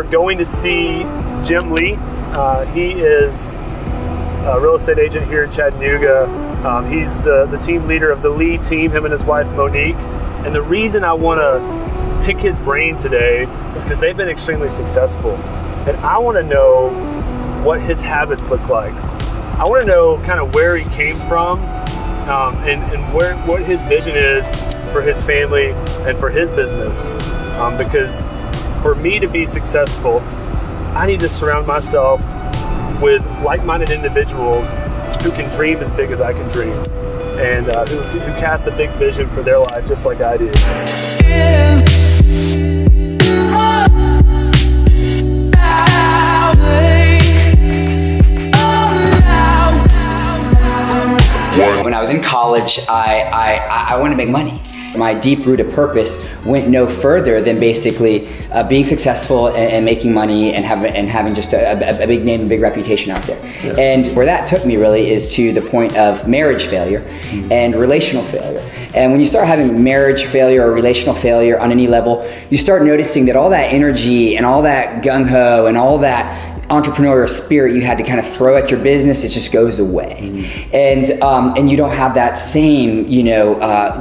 we're going to see Jim Lee. He is a real estate agent here in Chattanooga. He's the team leader of the Lee team, him and his wife Monique. And the reason I want to pick his brain today is because they've been extremely successful. And I want to know what his habits look like. I want to know kind of where he came from, and what his vision is for his family and for his business. Because for me to be successful, I need to surround myself with like-minded individuals who can dream as big as I can dream, and who cast a big vision for their life just like I do. When I was in college, I wanted to make money. My deep-rooted purpose went no further than basically being successful and making money and having just a big name and big reputation out there. Yeah. And where that took me really is to the point of marriage failure and relational failure. And when you start having marriage failure or relational failure on any level, you start noticing that all that energy and all that gung-ho and all that entrepreneurial spirit you had to kind of throw at your business, it just goes away. And you don't have that same,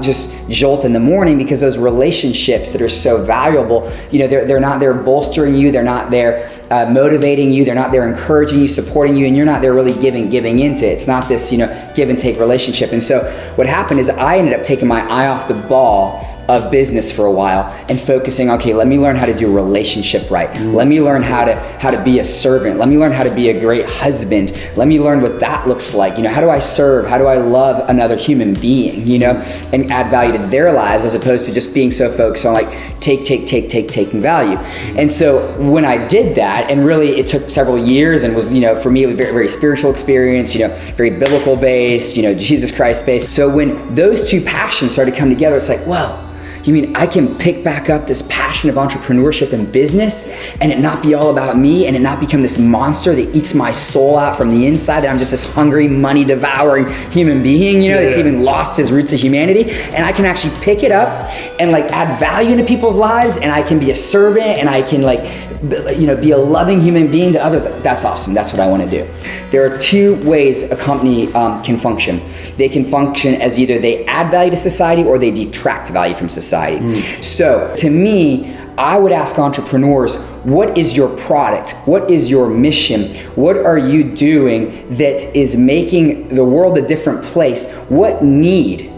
just jolt in the morning, because those relationships that are so valuable, they're not there bolstering you, they're not there motivating you, they're not there encouraging you, supporting you, and you're not there really giving into it. It's not this, give and take relationship. And so what happened is I ended up taking my eye off the ball of business for a while and focusing, okay, let me learn how to do a relationship right. Let me learn how to be a servant. Let me learn how to be a great husband. Let me learn what that looks like. How do I serve? How do I love another human being, and add value to their lives, as opposed to just being so focused on taking value. And so when I did that, and really it took several years and was, for me, it was very, very spiritual experience, very biblical based, Jesus Christ based. So when those two passions started to come together, it's like, whoa, you mean I can pick back up this passion of entrepreneurship and business and it not be all about me, and it not become this monster that eats my soul out from the inside, that I'm just this hungry, money devouring human being, that's even lost his roots of humanity. And I can actually pick it up and add value into people's lives, and I can be a servant, and I can be a loving human being to others. That's awesome. That's what I want to do. There are two ways a company can function. They can function as either they add value to society or they detract value from society. So to me, I would ask entrepreneurs, what is your product? What is your mission? What are you doing that is making the world a different place? What need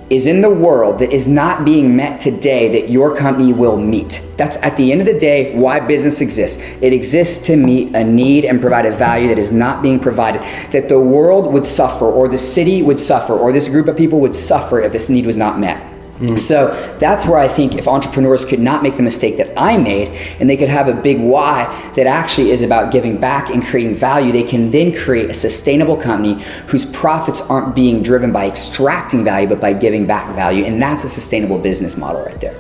is in the world that is not being met today that your company will meet? That's, at the end of the day, why business exists. It exists to meet a need and provide a value that is not being provided, that the world would suffer, or the city would suffer, or this group of people would suffer if this need was not met. So that's where I think if entrepreneurs could not make the mistake that I made, and they could have a big why that actually is about giving back and creating value, they can then create a sustainable company whose profits aren't being driven by extracting value, but by giving back value. And that's a sustainable business model right there.